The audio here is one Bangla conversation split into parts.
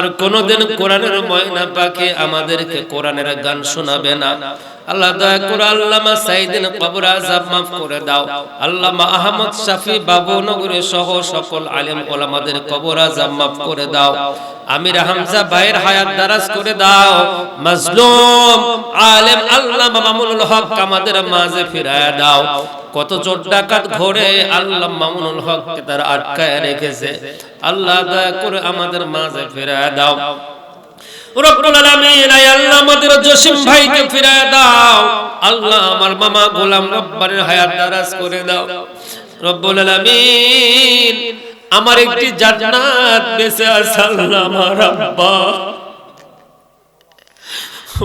আর কোনদিন কোরআনের ময়না পাখি আমাদেরকে কোরআনের গান শোনাবে না। আল্লাহ দয়া করে আল্লামা সাইদিন কবর আযাব মাফ করে দাও। আল্লামা আহমদ শাফি বাবুনগরী সহ সকল আলেম ওলামাদের কবর আযাব মাফ করে দাও। আমির হামজা ভাইয়ের হায়াত দারাজ করে দাও। মাজলুম আলেম আল্লামা মামুনুল হক আমাদের মাঝে ফিরায়া দাও। কত চোর ডাকাত ঘোরে আল্লাহ মামুনুল হককে তার আটকায় রেখেছে। আল্লাহ দয়া করে আমাদের মাঝে ফিরায়া দাও। রব্বুল আলামিন, আয় আল্লাহ আমাদের জসিম ভাইকে ফিরায়া দাও। আল্লাহ আমার মামা গোলাম রব্বারের হায়াত দারাজ করে দাও। রব্বুল আলামিন, আমার একটি জান্নাত বেঁচে আছে আল্লাহ আমার আব্বা।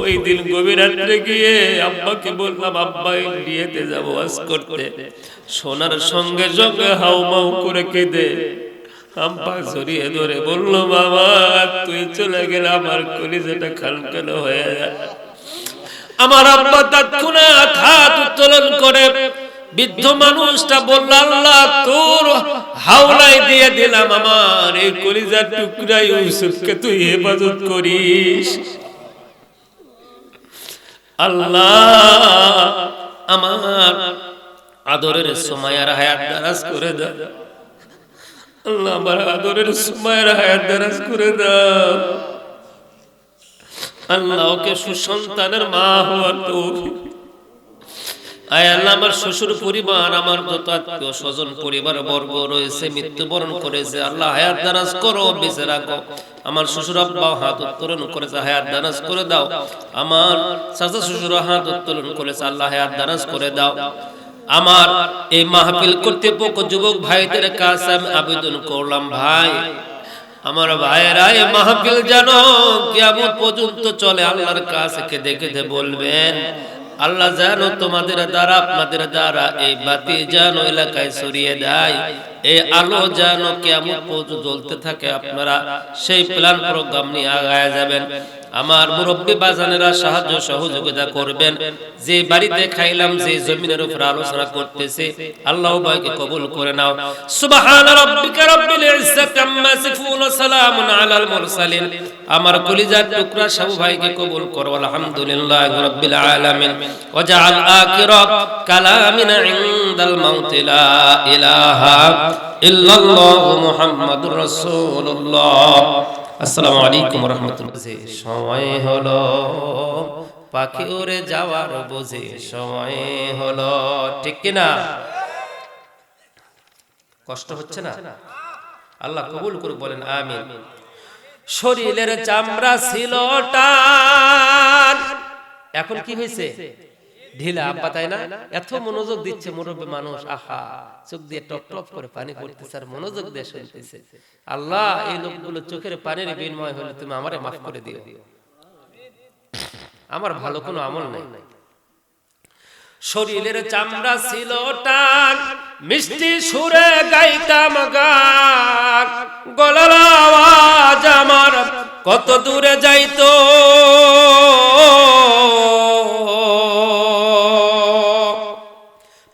ওই দিন গভীর রাত্রে গিয়ে আব্বাকে বললাম, আব্বা ইন্ডিয়াতে যাব ওয়াজ করতে। সোনার সঙ্গে সঙ্গে হাউমাউ করে কেঁদে আব্বা জড়িয়ে ধরে বলল, বাবা তুই চলে গেলে আমার কলিজাটা খানখান হয়ে যায়। আমার আব্বা তৎক্ষণাৎ হাত উত্তোলন করে বৃদ্ধ মানুষটা বলল, আল্লাহ তোর হাওলায় দিয়ে দিলাম আমার এই কলিজার টুকরা ইউসুফকে তুই হেফাজত করিস। আল্লাহ আমার আদরের সুমাইয়ার হায়াত দারাজ করে দাও। আল্লাহ আমার আদরের সুমাইয়ার হায়াত দারাজ করে দাও। আল্লাহ ওকে সুসন্তানের মা হওয়ার তৌফিক। আয় আল্লাহ আমার শ্বশুর পরিবার, আমার যত আত্মীয় স্বজন পরিবার বর্গ রয়েছে মৃত্যুবরণ করেছে, আল্লাহ হায়াত দারাজ করো, বেঁচে রাখো। আমার শ্বশুর আব্বা হাত উত্তোলন করেছে, হায়াত দারাজ করে দাও। আমার চাচা শ্বশুর হাত উত্তোলন করেছে, আল্লাহ হায়াত দারাজ করে দাও। আমার এই মাহফিল কর্তৃপক্ষ যুবক ভাইদের কাছে আমি আবেদন করলাম, ভাই আমার ভাইয়েরা এই মাহফিল জানো কিয়ামত পর্যন্ত চলে। আল্লাহর কাছে কেঁদে কেঁদে বলবেন, আল্লাহ জানো তোমাদের দ্বারা আপনাদের দ্বারা এই বাতি যেন এলাকায় ছড়িয়ে দেয়, এই আলো যেন কিয়ামত পর্যন্ত জ্বলতে থাকে। আপনারা সেই প্ল্যান প্রোগ্রাম নিয়ে আগায় যাবেন। আমার মুরব্বী বাজানেরা সাহায্য সহযোগিতা করবেন। যে বাড়িতে খাইলাম, যে জমিনের উপর আলোচনা করতেছে, আল্লাহ ভাইকে কবুল করে নাও। সুবহান রাব্বিকা রাব্বিল ইজ্জাতি আম্মা ইয়াসিফুন ওয়া সালামুন আলাল মুরসালিন। আমার কলিজার টুকরা সাবু ভাইকে কবুল করো। আলহামদুলিল্লাহি রাব্বিল আলামিন। ওয়াজআল আখিরা কালামিনা ইনদাল মাউতি লা ইলাহা ইল্লাল্লাহু মুহাম্মাদুর রাসূলুল্লাহ। আসসালামু আলাইকুম ওয়া রাহমাতুল্লাহ। সময় হলো পাখি উড়ে যাওয়ার, বুঝে সময় হলো। ঠিক কি না? কষ্ট হচ্ছে না? আল্লাহ কবুল করুক, বলেন আমিন। শরীরের চামড়া ছিল টান, এখন কি হয়েছে? ঢিলা। আব্বা তাই না? এত মনোযোগ দিচ্ছে মুরব্বী মানুষ, আহা চোখ দিয়ে টপ টপ করে পানি পড়তেছে আর মনোযোগ দিয়ে শুনতেছে। আল্লাহ এই লোকগুলো চোখের পানির বিনিময় হলে তুমি আমারে মাফ করে দিও। আমার ভালো কোনো আমল নাই। শরীরের চামড়া ছিল টান, মিষ্টি সুরে গাইতাম গান, গলার আওয়াজ আমার কত দূরে যাইতো।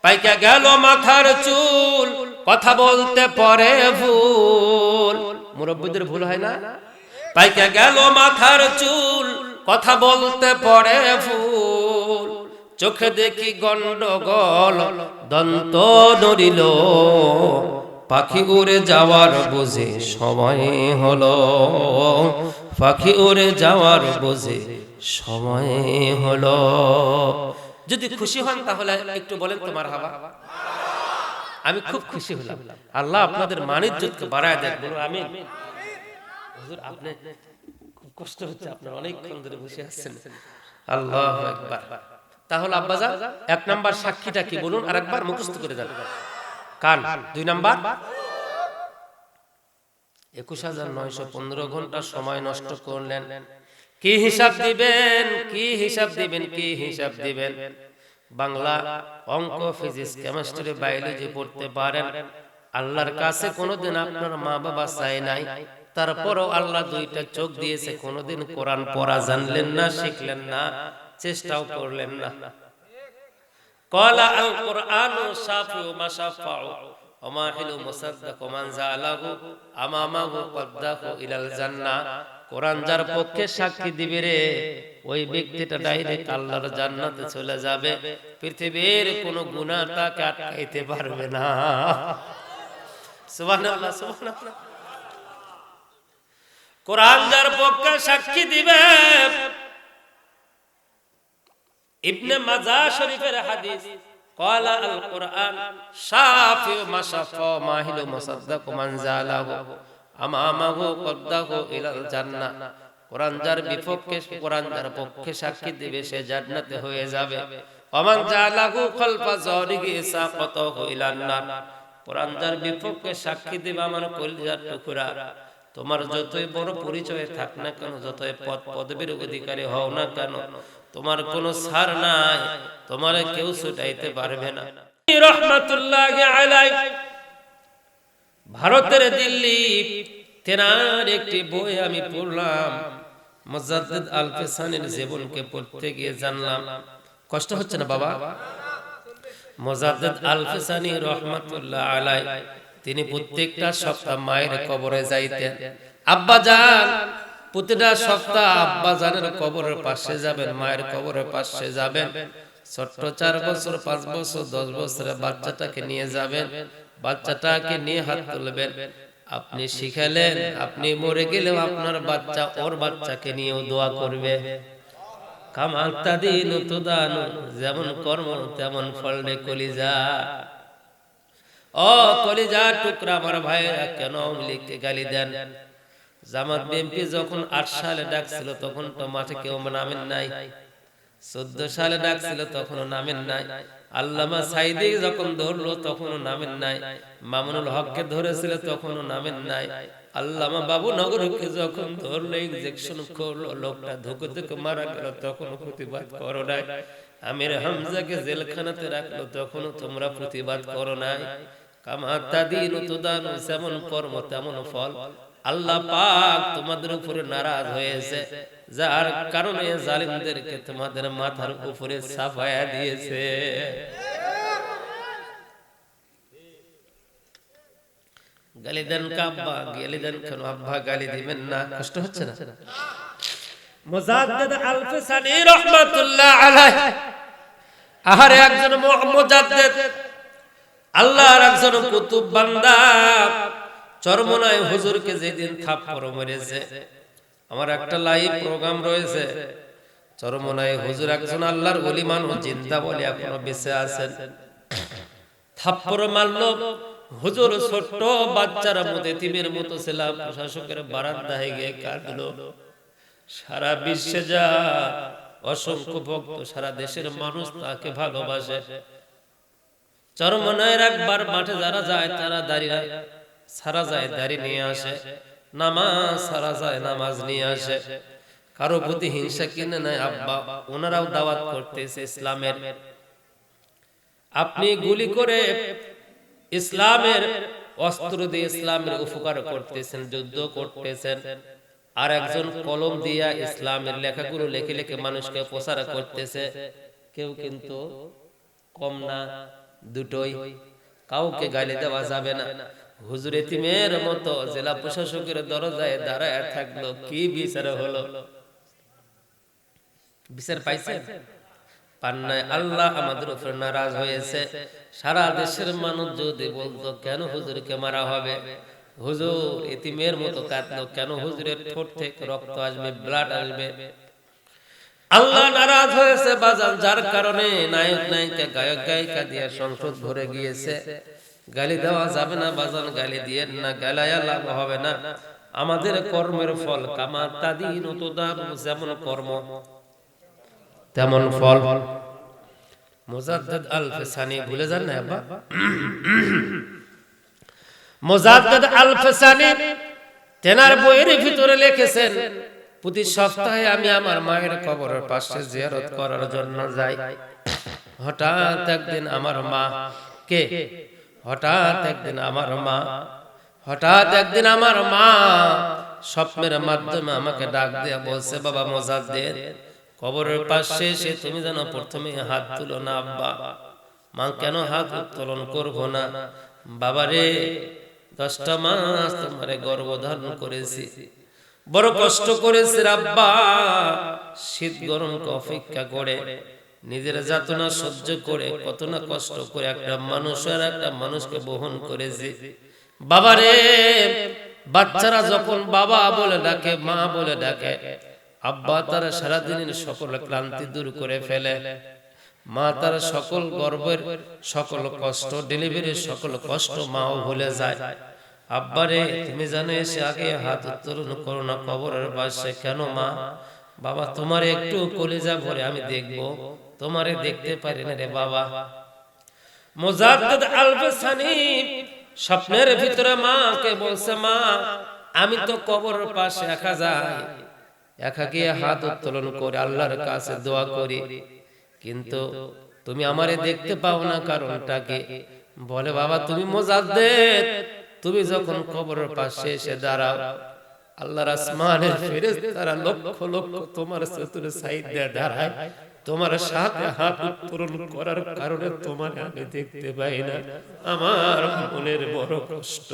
পাইকা গেল মাথার চুল, কথা বলতে পরে ভুল। মুরব্বীদের ভুল হয় না? পাইকা গেল মাথার চুল, কথা বলতে পরে ভুল। চোখে দেখি গন্ডগোল, দন্ত নড়িল, পাখি উড়ে যাওয়ার বুঝে সময় হলো। পাখি উড়ে যাওয়ার বুঝে সময় হলো। যদি খুশি হন তাহলে একটু বলেন তো মারহাবা। আমি খুব খুশি হলাম। আল্লাহ আপনাদের মানিজ্যতকে বাড়ায় দেন, বলুন আমিন। হুজুর আপনি খুব কষ্ট হচ্ছে, আপনার অনেকক্ষণ ধরে বসে আছেন। আল্লাহু আকবার। তাহলে আব্বাজান এক নাম্বার সাক্ষীটা কি বলুন আরেকবার মুখস্থ করে দেন। কান। দুই নাম্বার 21,915 ঘন্টা সময় নষ্ট করলেন। কি হিসাব দিবেন? কি হিসাব দিবেন? কি হিসাব দিবেন? বাংলা, অঙ্ক, ফিজিক্স, কেমিস্ট্রি, বায়োলজি পড়তে পারেন। আল্লাহর কাছে কোনোদিন আপনার মা বাবা চায় নাই, তারপরও আল্লাহ দুইটা চোখ দিয়েছে, কোনোদিন কোরআন পড়া জানলেন না, শিখলেন না, চেষ্টাও করলেন না। ক্বালা আল কুরআনু শাফিউ মাশাফাউ ওমা হিলু মুসাদ্দাকু মান জালাহু আমামাহু কদ্দাহু ইলাল জান্নাহ। কোরআন যার পক্ষে সাক্ষী দিবে রে, ওই ব্যক্তিটা ডাইরেক্ট আল্লাহর জান্নাতে চলে যাবে, পৃথিবীর কোনো গুনাহ তাকে আটকাইতে পারবে না। সুবহানাল্লাহ, সুবহানাল্লাহ। কোরআন যার পক্ষে সাক্ষী দিবে, ইবনে মাজাহ শরীফের হাদিস, ক্বালা আল কুরআন শাফিউ মাশাফা মাহিলু মুসাদ্দাকু মান জালাহু আমামাহু কদ্দাহু ইলাল জান্নাহ। কোরআন যার বিপক্ষে, কোরআন যার পক্ষে সাক্ষী দিবে সে জান্নাতে হয়ে যাবে। ওমান জালাহু খালফা যারিহি সাকাতাহু ইলান নার। কোরআন যার বিপক্ষে সাক্ষী দিবে আমার কলিজার টুকরা, তোমার যতই বড় পরিচয় থাক না কেন, যতই পদ পদবীর অধিকারী হও না কেন, তোমার কোনো ছাড় নাই, তোমার কেউ ছুটাইতে পারবে না। রহমাতুল্লাহি আলাইহি, ভারতের দিল্লি, তেনার একটি বই আমি পড়লাম, মুজাদ্দিদ আল ফিসানির জীবনকে পড়তে গিয়ে জানলাম, কষ্ট হচ্ছে না বাবা? মুজাদ্দিদ আল ফিসানি রহমাতুল্লাহি আলাইহি তিনি প্রত্যেকটা সপ্তাহ মায়ের কবরে যাইতেন। আব্বা জান, প্রতিটা সপ্তাহ আব্বা জানের কবরের পাশে যাবেন, মায়ের কবরের পাশে যাবেন। ছোট্ট 4 বছর, 5 বছর, 10 বছরের বাচ্চাটাকে নিয়ে যাবেন, বাচ্চাটাকে নিয়ে হাত তুলবেন। আপনি শিখালেন, আপনি মরে গেলেও আপনার বাচ্চা ওর বাচ্চাকে নিয়েও দোয়া করবে। কামাল তাদিন তুদানু, যেমন কর্ম তেমন ফল রে কলিজা। ও কলিজা টুকরা আমার ভাইরা, কেন আওয়ামী লীগকে গালি দেন? জামাত বিএনপি যখন 8 সালে ডাকছিল তখন তো মাঠে কেউ নামেন নাই। 14 সালে ডাকছিল তখনও নামেন নাই। আল্লামা সাইদি যখন ধরলো তখনও নামেন নাই। মামুনুল হককে ধরেছিল তখনও নামেন নাই। আল্লামা বাবু নগরকে যখন ধরলো, ইনজেকশন করলো, লোকটা ধুকে ধুকে মারা গেল, তখনও প্রতিবাদ করো নাই। আমির হামজাকে জেলখানাতে রাখলো, তখনও তোমরা প্রতিবাদ করো নাই। কামা তাদিনু তুদানু, যেমন কর্ম তেমন ফল। আল্লাহ পাক তোমাদের উপরে নারাজ হয়েছে, যার কারণে জালিমদেরকে তোমাদের মাথার উপরে চাপায়া দিয়েছে। গালি দেন কাব্বা, গালি দেন কেন আব্বা? গালি দিবেন না, কষ্ট হচ্ছে না? মুজাদ্দিদ আল ফিসানি রাহমাতুল্লাহ আলাইহি, আহারে একজন মুজাদ্দিদ, আল্লাহর একজন কুতুব বান্দা, চরমনায় হুজুরকে যেদিন থাপ্পড় মেরেছে, আমার একটা লাইভ প্রোগ্রাম রয়েছে, চরমনায় হুজুর একজন আল্লাহর ওলি মানুষ, জিন্দা বলে এখনো বেঁচে আছেন, থাপ্পড় মারলো। হুজুর ছোট্ট বাচ্চার মধ্যে তিমের মতো ছিল, প্রশাসকের বারান্দায় গিয়ে কাঁদলো। সারা বিশ্বে যা অসংখ্য ভক্ত, সারা দেশের মানুষ তাকে ভালোবাসে। চরমনায়ের একবার মাঠে যারা যায় তারা দাঁড়িয়ে সারা যায়, দাঁড়িয়ে নিয়ে আসে, নামাজ সারা যায়, নামাজ নিয়ে আসে। কারো প্রতি হিংসা কিনে নাই আব্বা, ওনারাও দাওয়াত করতেছে ইসলামের। আপনি গুলি করে ইসলামের অস্ত্র দিয়ে ইসলামের উপকার করতেছেন, যুদ্ধ করতেছেন, আর একজন কলম দিয়া ইসলামের লেখাগুলো লিখে লিখে মানুষকে প্রচার করতেছে। কেউ কিন্তু কম না, দুটোই। কাউকে গালি দেওয়া যাবে না। হুজুর এতিমের মতো জেলা প্রশাসকের দরজায় দাঁড়ায় থাকলো, কি বিচার হলো? বিচার পাইছেন? পান নাই। আল্লাহ আমাদের উপর নারাজ হয়েছে। সারা দেশের মানুষ যদি বলতো কেন হুজুরকে মারা হবে, হুজুর এতিমের মতো কাঁদলো, কেন হুজুরের ঠোঁট থেকে রক্ত আসবে, ব্লাড আসবে? আল্লাহ নারাজ হয়েছে বাজান, যার কারণে নায়ক নায়িকা গায়ক গায়িকা দিয়ে সংসদ ভরে গিয়েছে। গালি দেওয়া যাবে না বাজান, গালি দিয়ে না, গালায়া লাভ হবে না। আমাদের কর্মের ফল, কামা তাদিনু তুদানু, যেমন কর্ম তেমন ফল। মুজাদ্দিদ আল ফিসানি, ভুলে যান না আব্বা, মুজাদ্দিদ আল ফিসানি তেনার বইয়ের ভিতরে লিখেছেন, প্রতি সপ্তাহে আমি আমার মায়ের কবরের পাশে জিয়ারত করার জন্য যাই। হঠাৎ একদিন আমার মা কে হঠাৎ একদিন আমার মা স্বপ্নের মাধ্যমে আমাকে ডাক দিয়ে বলছে, বাবা মুজাদ্দিদ, কবরের পাশে এসে তুমি যেন প্রথমে হাত তুলো না আব্বা। মা, কেন হাত উত্তোলন করবো না? বাবারে, 10টা মাস তোমারে গর্ভধারণ করেছি, বড় কষ্ট করেছে আব্বা, শীত গরমকে অপেক্ষা করে নিজের যাতনা সহ্য করে কত না কষ্ট করে একটা মানুষ আর একটা মানুষকে বহন করেছে। বাবারে, বাচ্চারা যখন বাবা বলে ডাকে, মা বলে ডাকে, আব্বা তারা সারাদিনের সকল ক্লান্তি দূর করে ফেলে। মা তার সকল গর্বের সকল কষ্ট, ডেলিভারির সকল কষ্ট মাও ভুলে যায়। আব্বারে, তুমি জানো এসে আগে হাত উত্তোলন করো না কবরের পাশে। কেন মা? বাবা, তোমার একটু কলিজা ভরে আমি দেখবো, তোমারে দেখতে পারি না রে বাবা। মুজাদ্দিদ আল-ফিসানি স্বপ্নের ভিতরে মাকে বলছে, মা আমি তো কবরের পাশে একা যাই, একা গিয়ে হাত উত্তোলন করে আল্লাহর কাছে দোয়া করি, কিন্তু তুমি আমারে দেখতে পাও না, কারণটা কি? বলে, বাবা তুমি মুজাদ্দিদ, তুমি যখন কবরের পাশে এসে দাঁড়াও, আল্লাহর আসমানের ফেরেশতারা লক্ষ লক্ষ তোমার চতুর্থ সাইডে দাঁড়ায়, তোমার সাথে হাত উত্তোলন করার কারণে তোমার আমি দেখতে পাই না। আমার মনের বড় কষ্ট।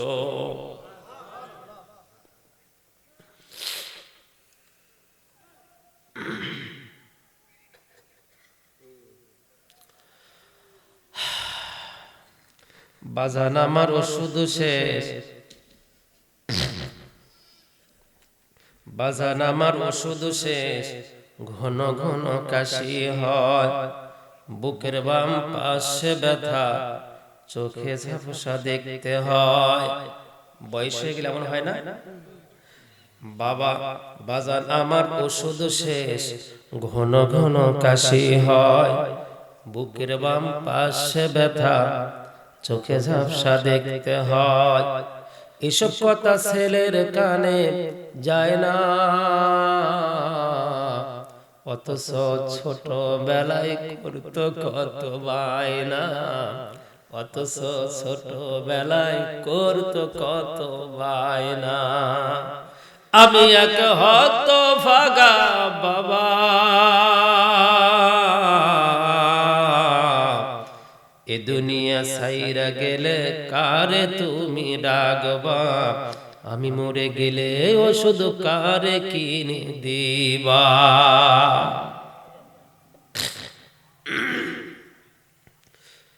বাজান আমার ওষুধ শেষ, বাজান আমার ওষুধ শেষ, ঘন ঘন কাশি হয়, বুকের বাম পাশে ব্যথা, চোখে ঝাপসা দেখতে হয়। বয়স হয়ে গেলে এমন হয় না বাবা? বাজান আমার ওষুধ শেষ, ঘন ঘন কাশি হয়, বুকের বাম পাশে ব্যথা, চোখে ঝাপসা দেখতে হয়। এসব কথা ছেলের কানে যায় না, অথচ ছোট বেলায় করতো কত বায়না, অথচ ছোট বেলায় করতো কত বায়না। আমি এক হতভাগা বাবা, এ দুনিয়া ছাইরা গেলে কারে তুমি ডাকবা, আমি মরে গেলে ওষুধ কারে কিনে দিবা।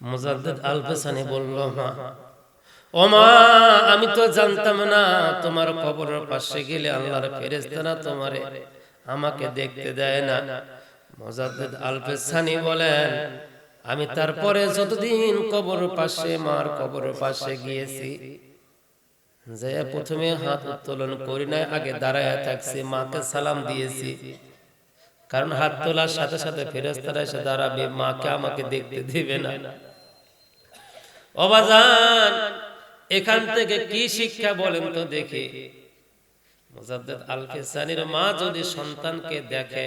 মুজাদ্দিদ আল-ফিসানি বলল, মা ও মা, আমি তো জানতাম না তোমার কবরের পাশে গেলে আল্লাহর ফেরেশতারা তোমারে আমাকে দেখতে দেয় না। মুজাদ্দিদ আল-ফিসানি বলেন, আমি তারপরে যতদিন কবরের পাশে, মার কবরের পাশে গিয়েছি, যে প্রথমে হাত উত্তোলন করি নাই, আগে দাঁড়ায় থাকছি, মাকে সালাম দিয়েছি, কারণ হাত তোলার সাথে সাথে ফেরেশতারা এসে দাঁড়াবে, মাকে আমাকে দেখতে দিবে না। ও বাজান, এখান থেকে কি শিক্ষা বলেন তো দেখি? মুজাদ্দিদ আল-ফিসানির মা যদি সন্তানকে দেখে,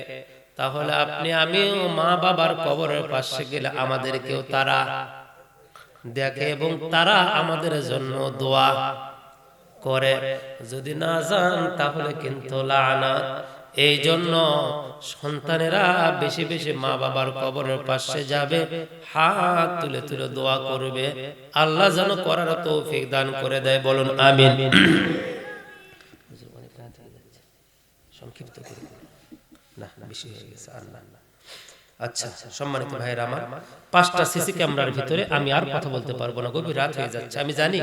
তাহলে আপনি আমিও মা বাবার কবরের পাশে গেলে আমাদেরকেও তারা দেখে এবং তারা আমাদের জন্য দোয়া করে। যদি না যান তাহলে কিন্তু লানাত। এই জন্য সন্তানেরা বেশি বেশি মা বাবার কবরের পাশে যাবে, হাত তুলে তুলে দোয়া করবে, আল্লাহ যেন করার তৌফিক দান করে দেয়। বলুন আমিন। সংক্ষিপ্ত করে না, বেশি হয়ে গেছে আর না। আচ্ছা, সম্মানিত ভাইরা আমার, 5টা সিসি ক্যামেরার ভিতরে আমি আর কথা বলতে পারবো না, গভীর রাত হয়ে যাচ্ছে। আমি জানি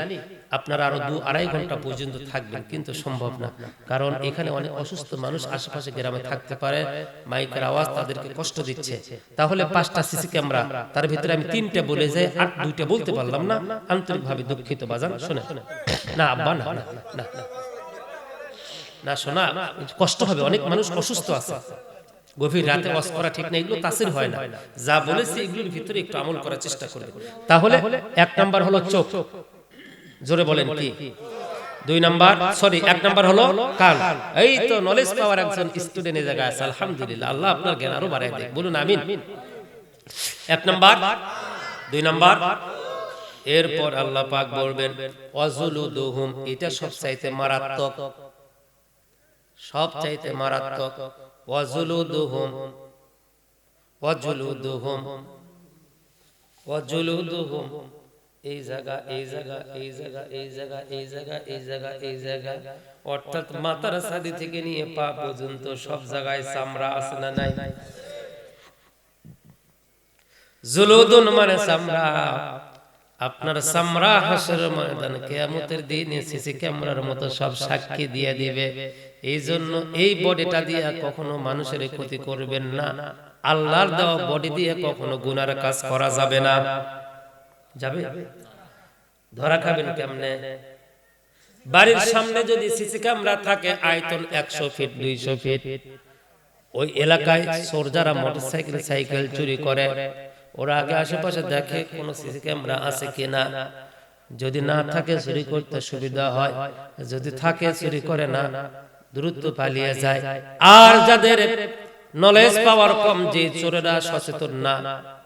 আপনারা আরো 2-2.5 ঘন্টা পর্যন্ত থাকবেন, কিন্তু সম্ভব না, কারণ এখানে অনেক অসুস্থ মানুষ আশেপাশে গ্রামে থাকতে পারে, মাইকের আওয়াজ তাদেরকে কষ্ট দিচ্ছে। তাহলে 5টা সিসি ক্যামেরা, তার ভিতরে আমি 3টে বলে যাই আর 2টা বলতে পারলাম না, আন্তরিকভাবে দুঃখিত বাজান। শুনে না আব্বা, না না না না শোনা, কষ্ট হবে, অনেক মানুষ অসুস্থ আছে, গভীর রাতে ওয়াজ করা ঠিক না, এগুলো তাসির হয় না। যা বলেছি এগুলোর ভিতরে একটু আমল করার চেষ্টা করবে। তাহলে 1 নাম্বার হলো চোখ, জোরে বলেন কি? 2 নাম্বার, সরি 1 নাম্বার হলো কান। এই তো নলেজ পাওয়ার একজন স্টুডেন্ট এই জায়গায় আছে, আলহামদুলিল্লাহ, আল্লাহ আপনার জ্ঞান আরো বাড়ায় দেয়, বলুন আমিন। 1 নাম্বার, 2 নাম্বার, এরপর আল্লাহ পাক বলবেন ওয়াজুলুদুহুম, এটা সবচাইতে মারাত্মক, সবচাইতে মারাত্মক। ওয়াজুলুদুহুম, ওয়াজুলুদুহুম, ওয়াজুলুদুহুম, এই জায়গা, এই জায়গা, এই জায়গা, এই জায়গা, এই জায়গা, এই জায়গা, এই জায়গা, অর্থাৎ মাথার ছাদি থেকে নিয়ে পা পর্যন্ত সব জায়গায় চামড়া আছে না নাই? জুলুদুন মানে চামড়া। আপনার চামড়া হাসরের ময়দান কিয়ামতের দিন সিসি ক্যামেরার মতো সব সাক্ষী দিয়ে দিবে। এই জন্য এই বডিটা দিয়ে কখনো মানুষের ক্ষতি করবেন না। আল্লাহর দেওয়া বডি দিয়ে কখনো গুনার কাজ করা যাবে না। যাবে? ধরা খাবেন কেমনে? বাড়ির সামনে যদি সিসি ক্যামেরা থাকে আয়তন 100 ফিট 200 ফিট, ওই এলাকায় চোর যারা মোটরসাইকেল সাইকেল চুরি করে ওরা আগে আশেপাশে দেখে কোন সিসি ক্যামেরা আছে কিনা। যদি না থাকে চুরি করতে সুবিধা হয়, যদি থাকে চুরি করে না, দ্রুত পালিয়ে যায়। আর যাদের নলেজ পাওয়ার কম, যে চোরেরা সচেতন না,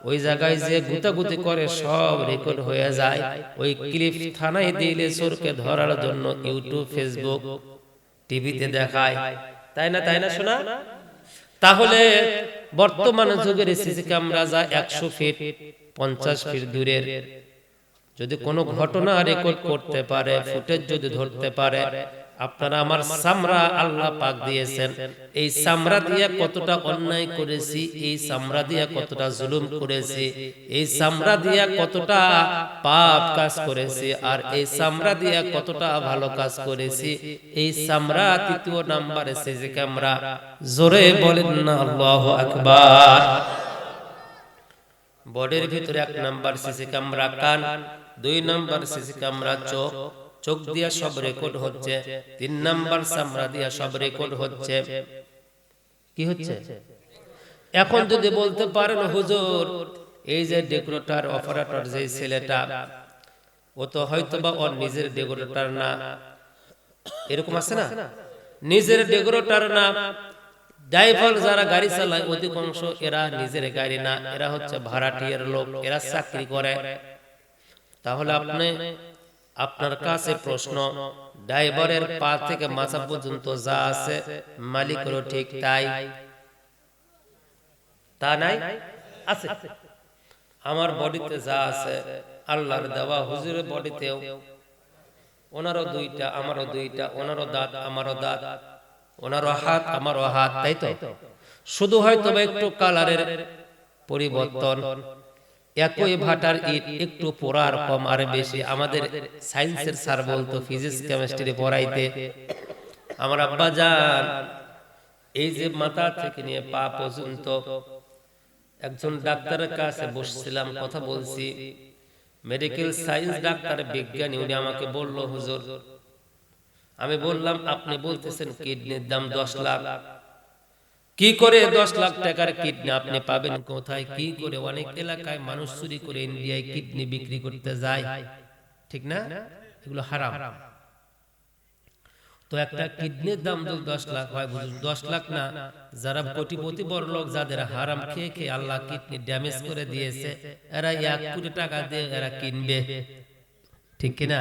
ওই জায়গায় যে গুতাগুতি করে সব রেকর্ড হয়ে যায়। ওই ক্লিপ থানায় দিলে চোরকে ধরার জন্য ইউটিউব ফেসবুক টিভিতে দেখায়, তাই না? তাই না শোনা? তাহলে বর্তমান যুগের সিসি ক্যামেরা যা 100 ফিট 50 ফিট দূরের, যদি কোনো ঘটনা রেকর্ড করতে পারে, ফুটেজ যদি ধরতে পারে, আপনারা আমার চামড়া আল্লাহ পাক দিয়েছেন, এই চামড়া দিয়ে কতটা অন্যায় করেছি, এই চামড়া দিয়ে কতটা জুলুম করেছি, এই চামড়া দিয়ে কতটা পাপ কাজ করেছি, আর এই চামড়া দিয়ে কতটা ভালো কাজ করেছি, এই চামড়া তৃতীয় নাম্বারে সিসি ক্যামেরা। জোরে বলেন না আল্লাহু আকবার। বডির ভিতরে 1 নাম্বার সিসি ক্যামেরা কান, 2 নাম্বার সিসি ক্যামেরা চোখ, চোখ দিয়া সব রেকর্ড হচ্ছে, 3 নাম্বার চামড়া দিয়া সব রেকর্ড হচ্ছে। কি হচ্ছে? এখন যদি বলতে পারেন হুজুর, এই যে ডেকোরেটর অপারেটর যে ছেলেটা, ও তো হয়তোবা ওর নিজের ডেকোরেটর না, এরকম আছে না? নিজের ডেকোরেটর না। ড্রাইভার যারা গাড়ি চালায় অধিকাংশ এরা নিজের গাড়ি না, এরা হচ্ছে ভাড়াটিয়ার লোক, এরা চাকরি করে। তাহলে আপনার কাছে প্রশ্ন, ড্রাইভারের পা থেকে মাথা পর্যন্ত যা আছে মালিকেরও ঠিক তাই, তা নাই? আছে। আমার বডিতে যা আছে আল্লাহর দেওয়া, হুজুরের বডিতেও, ওনারও 2টা আমারও 2টা, ওনারও দাঁত আমারও দাঁত, ওনারও হাত আমারও হাত, তাই তো? শুধু হয়তো একটু কালারের পরিবর্তন, একই ভাটার ইট, একটু পোড়ার কম আর বেশি। আমাদের সায়েন্সের স্যার বলতো ফিজিক্স কেমিস্ট্রি পড়াইতে, আমার আব্বা জান, এই যে মাথা থেকে নিয়ে পা পর্যন্ত, একজন ডাক্তারের কাছে বসছিলাম, কথা বলছি, মেডিকেল সায়েন্স ডাক্তার, বিজ্ঞানী, উনি আমাকে বলল হুজুর, আমি বললাম আপনি বলতেছেন কিডনির দাম 10 লাখ, কি করে 10 লাখ টাকার কিডনি আপনি পাবেন কোথায়? কি করে? অনেক এলাকায় মানুষ চুরি করে ইন্ডিয়ায় কিডনি বিক্রি করতে যায়, ঠিক না? এগুলো হারাম। তো একটা কিডনির দাম যদি 10 লাখ হয়, বুঝুন 10 লাখ না, যারা কোটিপতি বড় লোক, যাদের হারাম খেয়ে খেয়ে আল্লাহ কিডনি ড্যামেজ করে দিয়েছে, এরা 1 কোটি টাকা দিয়ে এরা কিনবে, ঠিক কিনা?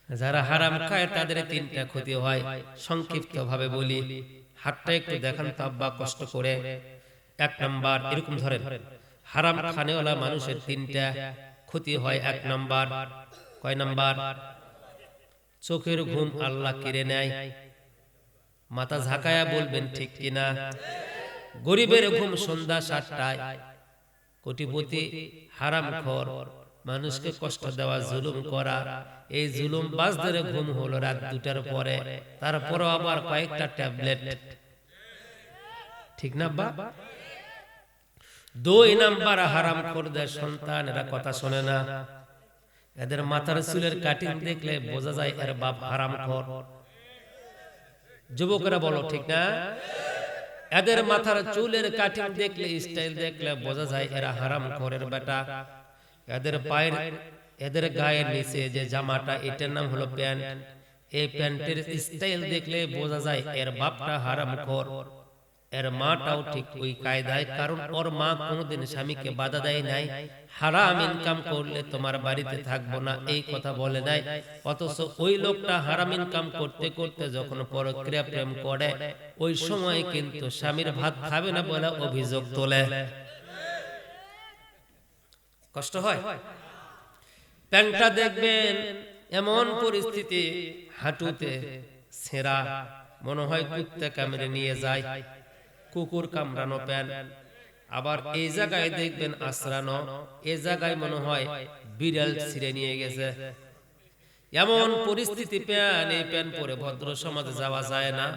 যারা হারাম খায় তাদের 3টা ক্ষতি হয়। সংক্ষিপ্ত ভাবে বলি, হাতটা একটু দেখান তো আব্বা কষ্ট করে। 1 নাম্বার, এরকম ধরেন, হারাম খানেওয়ালা মানুষের 3টা ক্ষতি হয়। 1 নাম্বার, কয় নাম্বার? চোখের ঘুম আল্লাহ কেড়ে নেয়। মাথা ঝাঁকায়া বলবেন ঠিক কিনা? গরিবের ঘুম সন্ধ্যা 7টায়। কোটিপতি হারামখোর, মানুষকে কষ্ট দেওয়া, জুলুম করা, এই জুলুম বাজদের ঘুম হলো রাত 2টার পরে, তারপরও আবার কয়েকটা ট্যাবলেট, ঠিক না বা? 2 নাম্বার হারামখোরদের সন্তান, এরা কথা শোনে না, এদের মাথার চুলের কাটিং দেখলে বোঝা যায় এর বাপ হারামখোর। যুবকরা বলো ঠিক না? এদের মাথার চুলের কাটিং দেখলে, স্টাইল দেখলে বোঝা যায় এরা হারামখোরের বেটা। এদের পায়ের, এদের গায়ের নিচে যে জামাটা, এটার নাম হলো প্যান্ট, এই প্যান্টের স্টাইল দেখলে বোঝা যায় এর বাপটা হারামখোর। এর মাটাও ঠিক ওই কায়দায়, কারণ ওর মা কোনোদিন স্বামীকে বাধা দেয় নাই, হারাম ইনকাম করলে তোমার বাড়িতে থাকবো না এই কথা বলে নাই। অথচ ওই লোকটা হারাম ইনকাম করতে করতে যখন পরক্রিয়া প্রেম করে, ওই সময় কিন্তু স্বামীর ভাত খাবে না বলে অভিযোগ তোলে। কষ্ট হয়? প্যান্টটা দেখবেন এমন পরিস্থিতি, হাঁটুতে ছেঁড়া, মনে হয় কুত্তে কামড়ে নিয়ে যায়, কুকুর কামড়ানো প্যান্ট। আবার এই জায়গায় দেখবেন আশ্রানো, এই জায়গায় মনে হয় বিড়াল ছিঁড়ে নিয়ে গেছে। এমন পরিস্থিতি প্যান্ট, এই প্যান্ট পরে ভদ্র সমাজে যাওয়া যায় না।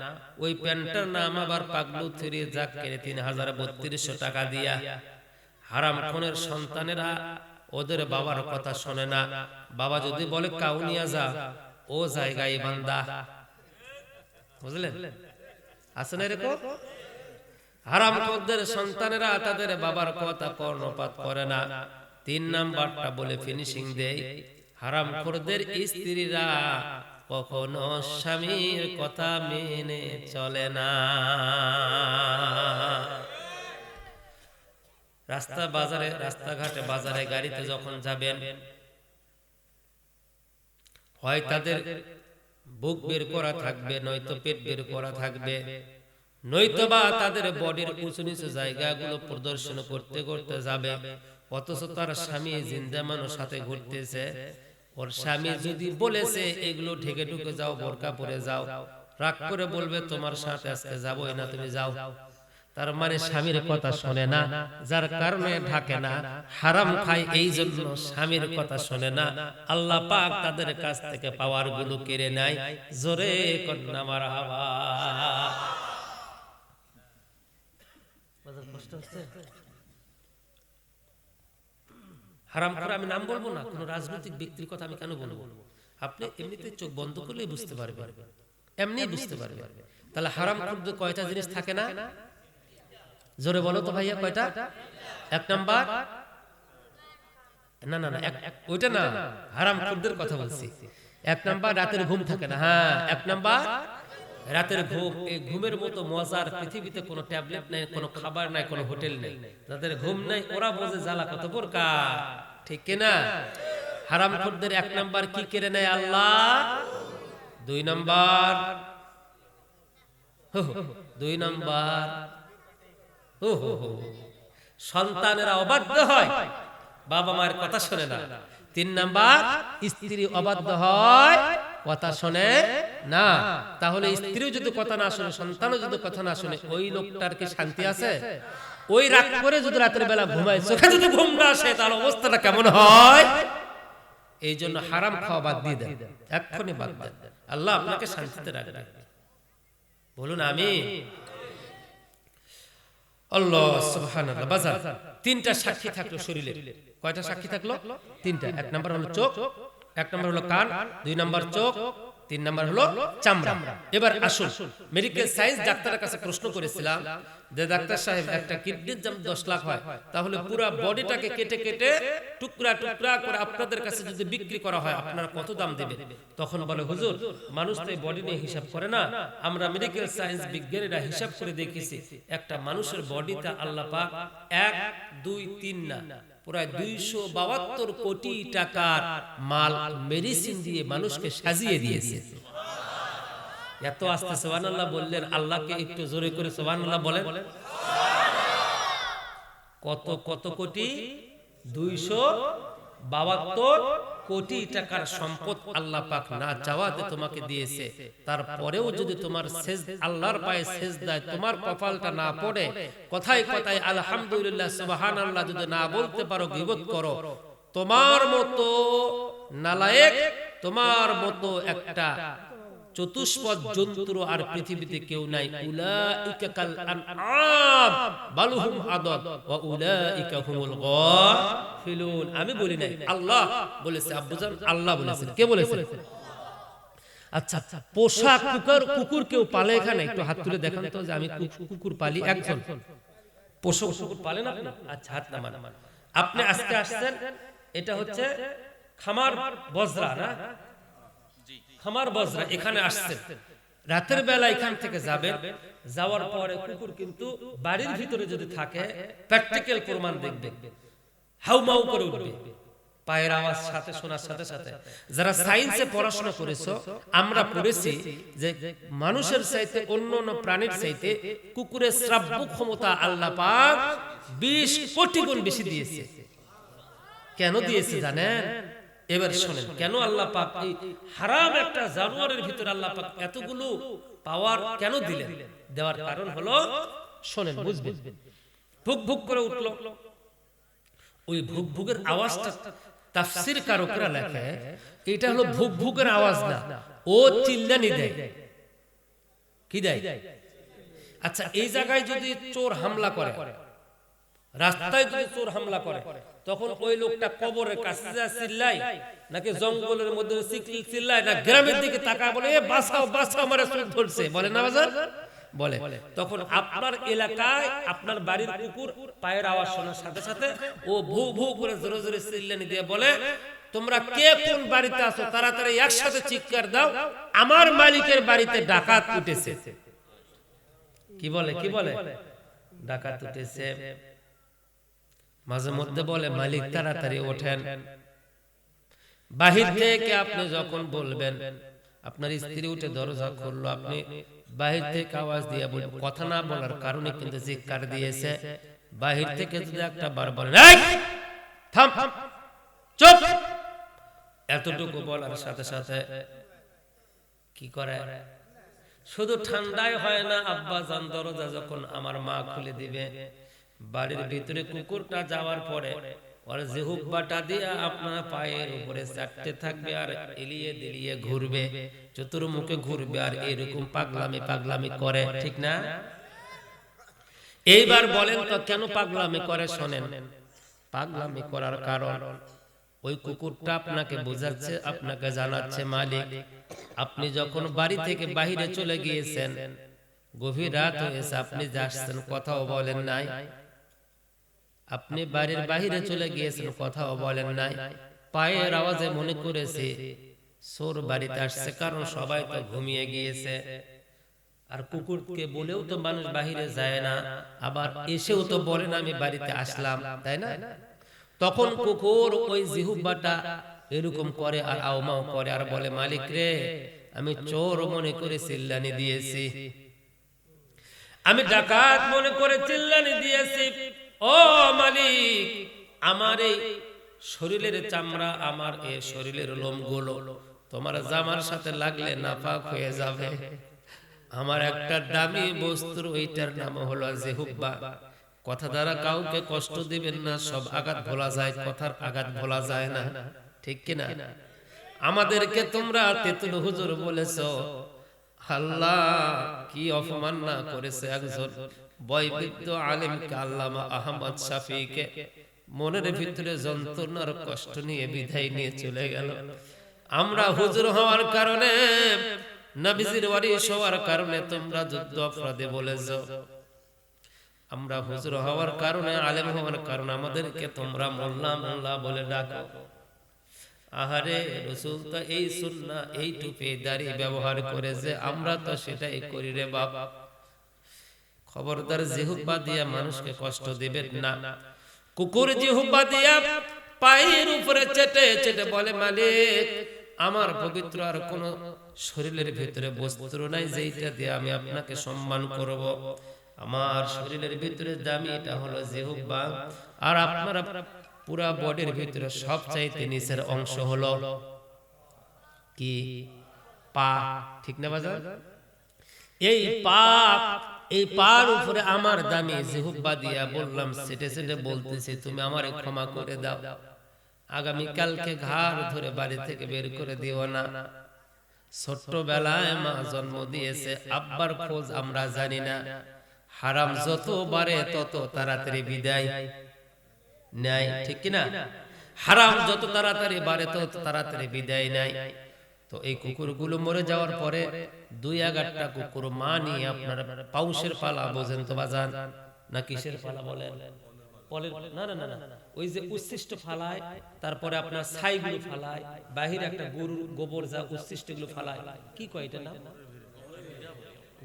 ওই প্যান্টটার নাম আবার পাগলু থ্রি জাক্কের ৩,৩২০ টাকা দিয়া। হারাম খুনের সন্তানেরা ওদের বাবার কথা শোনে না। বাবা যদি বলে কাউনিয়া যা, ও জায়গায় বান্দা, বুঝলেন? আছে না এরকম? হারামখোরদের সন্তানেরা তাদের বাবার কথা কর্ণপাত করে না। ৩ নাম্বারটা বলে ফিনিশিং দেয়, হারামখোরদের স্ত্রীরা কখনো স্বামীর কথা মেনে চলে না। রাস্তাঘাটে বাজারে গাড়িতে যখন যাবেন, হয় তাদের বুক বের করা থাকবে, নয়তো পেট বের করা থাকবে, নয়তোবা তাদের বডির উঁচু নিচু জায়গাগুলো প্রদর্শন করতে করতে যাবে। অথচ তার স্বামী জিন্দা মানুষ সাথে ঘুরতেছে। ওর স্বামী যদি বলেছে এগুলো ঢেকে ঢুকে যাও, বোরকা পরে যাও, রাগ করে বলবে তোমার সাথে আজকে যাবোই না, তুমি যাও। তার মানে স্বামীর কথা শোনে না, যার কারণে ঢাকে না, হারাম খায়, এই জন্য স্বামীর কথা শোনে না। আল্লাহ পাক তাদের কাছ থেকে পাওয়ার গুলো কেড়ে নেয়। জোরে কন্যা মারহাবা। হারাম করে আমি নাম বলবো না, কোন রাজনৈতিক ব্যক্তির কথা আমি কেন বলবো? আপনি এমনিতে চোখ বন্ধ করলেই বুঝতে পারবেন, এমনি বুঝতে পারবেন। তাহলে হারাম করতে কয়টা জিনিস থাকে না? জোরে বলো তো ভাইয়া, কয়টা? 1 নাম্বার, না না না, ওইটা না, হারাম খুরদের কথা বলছি। 1 নাম্বার রাতের ঘুম থাকে না। হ্যাঁ, 1 নাম্বার রাতের ঘুম। এই ঘুমের মতো মজার পৃথিবীতে কোনো ট্যাবলেট নাই, কোনো খাবার নাই, কোনো হোটেল নেই। যাদের ঘুম নাই ওরা বোঝে জ্বালা কত বোরকা, ঠিক কিনা? হারামখোরদের 1 নাম্বার কি কেড়ে নেয় আল্লাহ? 2 নাম্বার, 2 নাম্বার সন্তানেরা অবাধ্য হয়, বাবা মায়ের কথা শোনে না। 3 নাম্বার স্ত্রী অবাধ্য হয়, কথা শোনে না। তাহলে স্ত্রীও যদি কথা না শুনে, সন্তানও যদি কথা না শুনে, ওই লোকটার কি শান্তি আছে? ওই রাত করে যদি রাতের বেলা ঘুমায়, চোখে যদি ঘুম না আসে, তাহলে অবস্থাটা কেমন হয়? এই জন্য হারাম খাওয়া বাদ দিয়ে দেন, এক্ষুনি বাদ দেন। আল্লাহ আপনাকে শান্তিতে রাখবে। বলুন আমিন। আল্লাহ সুবহানাল্লাহ। বাজার 3টা সাক্ষী থাকলো শরীরে। কয়টা সাক্ষী থাকলো? 3টা। 1 নাম্বার হলো চোখ, 1 নাম্বার হলো কান, 2 নাম্বার চোখ, 3 নাম্বার হলো চামড়া। এবার আসুন, মেডিকেল সায়েন্স ডাক্তারের কাছে প্রশ্ন করেছিলাম যে ডাক্তার সাহেব, একটা কিডনির দাম 10 লাখ হয়, তাহলে পুরো বডিটাকে কেটে কেটে টুকরা টুকরা করে আপনাদের কাছে যদি বিক্রি করা হয়, আপনারা কত দাম দেবেন? তখন বলে, হুজুর, মানুষ তো এই বডি নিয়ে হিসাব করে না, আমরা মেডিকেল সায়েন্স বিজ্ঞানীরা হিসাব করে দেখেছি, একটা মানুষের বডিতে আল্লাহ পাক 1, 2, 3 না, প্রায় 272 কোটি টাকার মাল মেডিসিন দিয়ে মানুষকে সাজিয়ে দিয়েছে। এত আস্তে সুবহানাল্লাহ বললেন, আল্লাহকে একটু জোরে করে সুবহানাল্লাহ বলেন। কত কত কোটি? 272 কোটি টাকার সম্পদ আল্লাহ পাক না চাওয়াতে তোমাকে দিয়েছে। তারপরেও যদি তোমার আল্লাহর পায়ে সেজদায় তোমার কপালটা না পড়ে, কথায় কথায় আলহামদুলিল্লাহ সুবহানাল্লাহ যদি না বলতে পারো, গীবত করো, তোমার মতো নালায়েক, তোমার মতো একটা চতুষ্পদ জন্তু আর পৃথিবীতে কেউ নাই। উলাইকা কাল আনআম বাল হুম আদাদ ওয়া উলাইকা হুমুল গাফিলুন। আমি বলি নাই, আল্লাহ বলেছে। আব্বুজান আল্লাহ বলেছেন। কে বলেছেন? আচ্ছা, পোষা কুকুর কেউ পালে এখানে? একটু হাত তুলে দেখান তো যে আমি কুকুর পালি। একজন পোষা কুকুর পালেন আপনি? আচ্ছা, হাত নামান। আপনি আজকে আসছেন, এটা হচ্ছে খামার বজরা না? খামার বজরা, এখানে আসছেন। রাতের বেলা এখান থেকে যাবেন, যাওয়ার পরে কুকুর কিন্তু বাড়ির ভিতরে যদি থাকে, প্র্যাকটিক্যাল প্রমাণ দেখবেন, হাউমাউ করে উঠবে, পায়ের আওয়াজ সাথে শোনার সাথে সাথে। যারা সায়েন্সে পড়াশোনা করেছো, আমরা পড়েছি যে মানুষের চাইতে, অন্য অন্য প্রাণীর চাইতে কুকুরের শ্রাব্য ক্ষমতা আল্লাহ পাক 20 কোটি গুণ বেশি দিয়েছে। কেন দিয়েছে জানেন? এবার শোনেন কেন আল্লাহ পাক এই হারাম একটা জানোয়ারের ভিতরে আল্লাহ পাক এতগুলো পাওয়ার কেন দিলেন? দেওয়ার কারণ হলো, শোনেন বুঝবেন। ভুক ভুক করে উঠলো, ওই ভুক ভুকের আওয়াজটা তাফসীর কারকরা লেখে এটা হলো ভুক ভুকের আওয়াজ না, ও চিল্লানি দেয়। কি দেয়? আচ্ছা, এই জায়গায় যদি চোর হামলা করে, রাস্তায় যদি চোর হামলা করে, তখন ওই লোকটা কবরের কাছে যা চিল্লায়, নাকি জঙ্গলের মধ্যে চিল্লায়, না গ্রামের দিকে তাকায় বলে এ বাঁচাও বাঁচাও আমারে চোর ধরছে, বলে না বাজার? বলে। তখন আপনার এলাকায় আপনার বাড়ির কুকুর পায়ের আওয়াজ শোনার সাথে সাথে ও ভু ভু করে জোরে জোরে চিল্লানি দিয়ে বলে, তোমরা কে কোন বাড়িতে আছো তাড়াতাড়ি একসাথে চিৎকার দাও, আমার মালিকের বাড়িতে ডাকাত উঠেছে। কি বলে? কি বলে? ডাকাত উঠেছে। মাঝে মধ্যে বলে মালিক তাড়াতাড়ি ওঠেন। বাহির থেকে আপনি যখন বলবেন, আপনার স্ত্রী উঠে দরজা খুললো, আপনি বাহির থেকে আওয়াজ দিয়ে বলবেন, কথা না বলার কারণে কিন্তু চিৎকার দিয়েছে। বাহির থেকে যদি একটা বার বলেন এই থাম চুপ, এতটুকু বলার সাথে সাথে কি করে? শুধু ঠান্ডায় হয় না, আব্বা জান দরজা যখন আমার মা খুলে দিবে, বাড়ির ভিতরে কুকুরটা যাওয়ার পরে ওর জিহুব্বাটা দিয়ে আপনার পায়ের উপরে চাটতে থাকবে আর এলিয়ে দিলিয়ে ঘুরবে, চতুর্মুখে ঘুরবে আর এরকম পাগলামি পাগলামি করে, ঠিক না? এইবার বলেন তো কেন পাগলামি করে? শোনেন, পাগলামি করার কারণ ওই কুকুরটা আপনাকে বোঝাচ্ছে, আপনাকে জানাচ্ছে মালিক আপনি যখন বাড়ি থেকে বাহিরে চলে গিয়েছেন, গভীর রাত হয়েছে, আপনি যাচ্ছেন কথাও বলেন নাই, আপনি বাড়ির বাহিরে চলে গিয়েছেন কথাও বলেন নাই, পায়ের আওয়াজে মনে করেছে চোর বাড়িতে আসছে, কারণ সবাই তো ঘুমিয়ে গিয়েছে। আর কুকুরকে বলেও তো মানুষ বাহিরে যায় না, আবার এসেও তো বলে না আমি বাড়িতে আসলাম, তাই না? তখন কুকুর ওই জিহুব্বাটা এরকম করে আর আওমাও করে আর বলে মালিক রে, আমি চোর মনে করে চিল্লানি দিয়েছি, আমি ডাকাত মনে করে চিল্লানি দিয়েছি। ও মালিক, আমার এই শরীরের চামড়া, আমার এই শরীরের লোমগুলো তোমার জামার সাথে লাগলে নাপাক হয়ে যাবে। আমার একটা দামি বস্তু, ওইটার নাম হলো জিহুব্বা। কথা দ্বারা কাউকে কষ্ট দিবেন না, সব আঘাত ভোলা যায়, কথার আঘাত ভোলা যায় না, ঠিক কিনা? আমাদেরকে তোমরা তেতুল হুজুর বলেছো, আল্লাহ কি অপমান না করেছে একজন বৈবিধ্য আলেমকে, আল্লামা আহমদ শাফিকে, মনের ভিতরে যন্ত্রণার কষ্ট নিয়ে বিদায় নিয়ে চলে গেল। আমরা হুজুর হওয়ার কারণে, নবীজির ওয়ারিস হওয়ার কারণে তোমরা যুদ্ধ অপরাধী বলেছো, আমরা হুজুর হওয়ার কারণে, আলেম হওয়ার কারণে আমাদেরকে তোমরা মোল্লা মোল্লা বলে ডাকো। আহারে, রাসূল তো এই সুন্নাহ, এই টুপি দাড়ি ব্যবহার করেছে, আমরা তো সেটাই করি রে বাপ। খবরদার জিহুব্বা দিয়া মানুষকে কষ্ট দিবেন না। কুকুর জিহুব্বা দিয়া পায়ের উপরে চেটে চেটে বলে মালিক আমার পবিত্র আর কোন শরীরের ভিতরে বস্ত্র নাই যেটা দিয়ে আমি আপনাকে সম্মান করব, আমার শরীরের ভিতরে দামি এটা হলো জিহুব্বা, আর আপনার পুরা বডির ভিতরে সবচাইতে নিচের অংশ হলো কি? পা, ঠিক না বাজার? এই পা, এই পার উপরে আমার দামি জিহুব্বা দিয়া বললাম সেটে সেটে বলতেছি তুমি আমারে ক্ষমা করে দাও, আগামী কালকে ঘাড় ধরে বাড়ি থেকে বের করে দিও না। ছোট্টবেলায় মা জন্ম দিয়েছে, আব্বার খোঁজ আমরা জানি না, হারাম যত বাড়ে তত তাড়াতাড়ি বিদায় নেয়, ঠিক কিনা? হারাম যত তাড়াতাড়ি বাড়ে তত তাড়াতাড়ি বিদায় নেয়। তো এই কুকুরগুলো মরে যাওয়ার পরে 2-1টা কুকুর মা নিয়ে আপনার পাউশের পালা, বোঝেন তো বাজান না কিসের পালা বলেন? না না না না, ওই যে উচ্ছিষ্ট ফালায়, তারপরে আপনার ছাইগুলো ফালায়, বাহিরে একটা গরুর গোবর যা উচ্ছিষ্টগুলো ফালায়, কি কয় এটা নাম?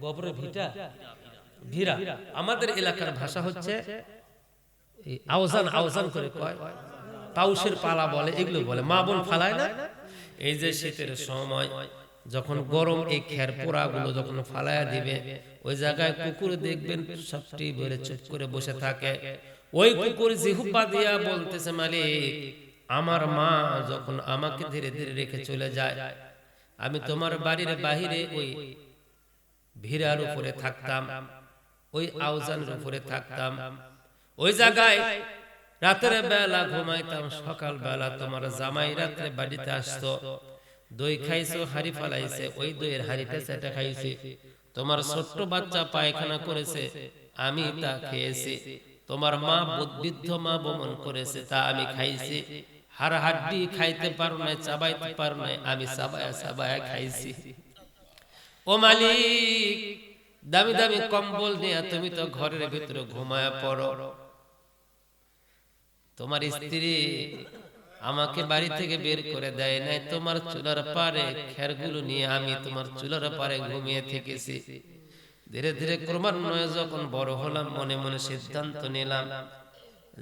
গোবরের ভিটা, ভিরা। আমাদের এলাকার ভাষা হচ্ছে আওজান, আওজান করে কয়, পাউশের পালা বলে, এগুলো বলে। মা বোন ফালায় না? এই যে শীতের সময় যখন গরম এই খের পোড়াগুলো যখন ফালায়া দিবে, ওই জায়গায় কুকুর দেখবেন সবটি ভরে চুপ করে বসে থাকে। ওই কুকুর জিহুব্বা দিয়া বলতেছে মালিক আমার মা যখন আমাকে ধীরে ধীরে রেখে চলে যায়, আমি তোমার বাড়ির বাহিরে ওই ভিড়ার উপরে থাকতাম, ওই আউজানের উপরে থাকতাম, ওই জায়গায় রাতের বেলা ঘুমাইতাম। সকাল বেলা তোমার জামাই রাত্রে বাড়িতে আসতো, দই খাইছো, হাড়ি ফালাইছে, ওই দইয়ের হাড়িটা সেটা খাইছি। তোমার ছোট্ট বাচ্চা পায়খানা করেছে, আমি তা খেয়েছি। তোমার মা বৃদ্ধ মা বমন করেছে, তা আমি খাইছি। হাড় হাড্ডি খাইতে পারো না, চাবাইতে পারো না, আমি চাবায়া চাবায়া খাইছি। ও মালিক, দামি দামি কম্বল নিয়ে তুমি তো ঘরের ভিতরে ঘুমায়া পড়ো। তোমার স্ত্রী আমাকে বাড়ি থেকে বের করে দেয় নাই, তোমার চুলার পারে খেরগুলো নিয়ে আমি তোমার চুলার পারে ঘুমিয়ে থেকেছি। ধীরে ধীরে ক্রমান্বয়ে যখন বড় হলাম, মনে মনে সিদ্ধান্ত নিলাম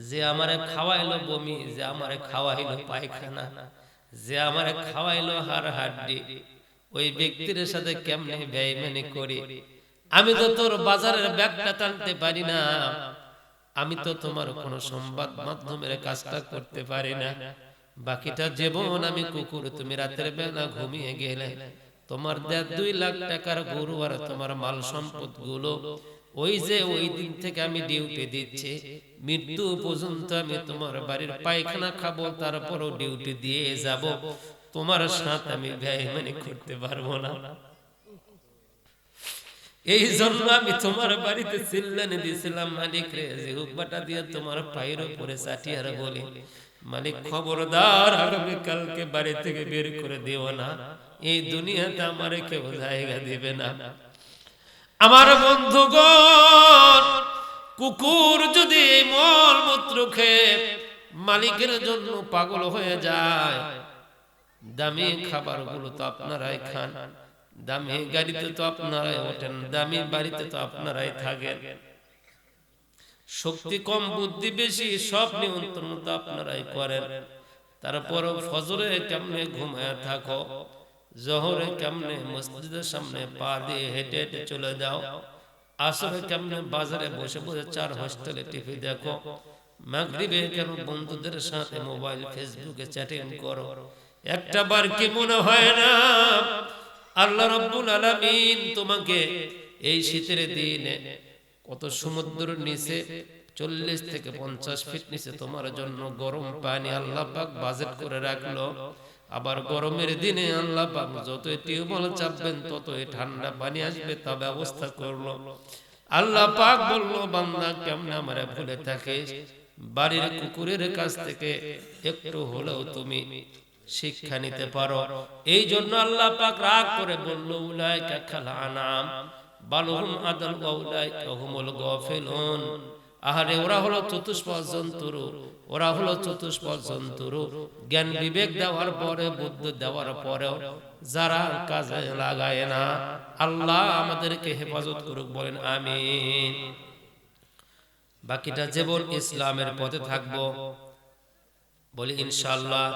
যে আমারে খাওয়াইলো বমি, যে আমারে খাওয়াইলো পায়খানা, যে আমারে খাওয়াইলো হাড় হাড্ডি, ওই ব্যক্তির সাথে কেমনে বেঈমানি করি। আমি তো তোর বাজারের ব্যাগটা টানতে পারি না, আমি তো তোমার কোনো সংবাদ মাধ্যমের কাজটা করতে পারি না। বাকিটা জীবন আমি কুকুর, তুমি রাতের বেলা ঘুমিয়ে গেলে তোমার 2 লাখ টাকার গরু আর তোমার মাল সম্পদ গুলো ওই যে ওই দিন থেকে আমি ডিউটি দিচ্ছি, মৃত্যু পর্যন্ত আমি তোমার বাড়ির পায়খানা খাবো, তারপরও ডিউটি দিয়ে যাব। তোমার সাথে আমি বেঈমানি করতে পারবো না। এই জন্য আমি তোমার বাড়িতে চিল্লানি দিয়েছিলাম, মালিক রে, যে হুকবাটা দিয়ে তোমার পায়ের উপরে চাটিয়ে আর বলি, মালিক খবরদার আগামী কালকে বাড়ি থেকে বের করে দিও না, এই দুনিয়াতে আমার কেউ জায়গা দিবে না। আমার বন্ধুগণ, কুকুর যদি মল মূত্র খেয়ে মালিকের জন্য পাগল হয়ে যায়, দামি খাবারগুলো তো আপনারাই খান, দামি গাড়িতে তো আপনারাই ওঠেন, দামি বাড়িতে তো আপনারাই থাকেন, শক্তি কম বুদ্ধি বেশি, সব নিয়ন্ত্রণ তো আপনারাই করেন। তারপরও ফজরে কেমনে ঘুমায় থাকো, জোহরে কেমনে মসজিদের সামনে পা দিয়ে হেঁটে হেঁটে চলে যাও, আসরে কেমনে বাজারে বসে বসে 4 হোস্টেলে টিভি দেখো, মাগরিবে কেন বন্ধুদের সাথে মোবাইল ফেসবুকে চ্যাটিং করো। একটা বার কি মনে হয় না আল্লাহ রাব্বুল আলামিন তোমাকে এই শীতের দিনে কত সমুদ্রের নিচে 40 থেকে 50 ফিট নিচে তোমার জন্য গরম পানি আল্লাহ পাক বাজেট করে রাখলো। আবার গরমের দিনে আল্লাহ পাক যতই টিউবওয়েল চাপবেন ততই ঠান্ডা পানি আসবে, তা ব্যবস্থা করলো। আল্লাহ পাক বললো, বান্দা কেমনে আমারে ভুলে থাকিস, বাড়ির কুকুরের কাছ থেকে একটু হলেও তুমি শিক্ষা নিতে পারো। এই জন্য আল্লাহ পাক রাগ করে বলল, উলাইকা কাল আনাম বালহুম আদাল ওয়া উলাইকা হুমুল গাফিলুন। আহারে, ওরা হলো চতুষ্পদ জন্তুর, ওরা হলো চতুষ্পদ জন্তুর, জ্ঞান বিবেক দেওয়ার পরে, বুদ্ধি দেওয়ার পরেও যারা কাজে লাগায় না। আল্লাহ আমাদেরকে হেফাজত করুক, বলেন আমিন। বাকিটা জীবন ইসলামের পথে থাকবো, বলি ইনশাআল্লাহ।